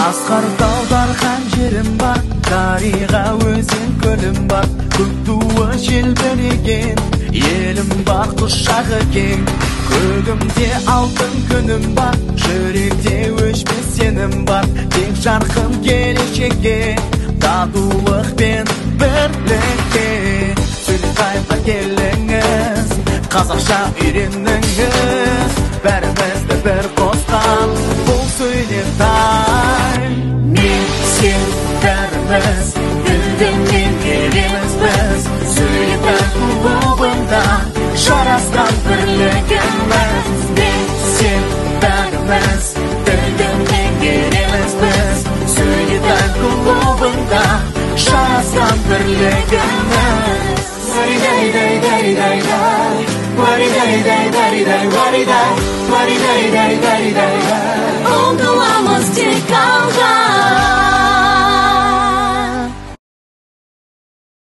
Asqar dağlar xanjirim var, Dariga özün kölüm var. Күктуы желбіреген, елім бар құшағы кең. Көгімде алтын күнім бар, жүректе өшпес сенім бар. Тек жарқын келешекке, татулық пен бірлікке. Сүлқайға келіңіз, қазақша үйреніңіз. Бәрімізді бір қосқан, бұл сөйлетай. Мен сен бәріміз, гүлденген келеміз біз. Сөйлетай клубында, жарасқан бірлігіміз. Мен сен бәріміз, гүлденген келеміз біз. Сөйлетай клубында, жарасқан бірлігіміз. Варидай-дай-дай-дай-дай, варидай-дай-дай-дай-дай, варидай-дай-дай-дай-дай. Ұмтыламыз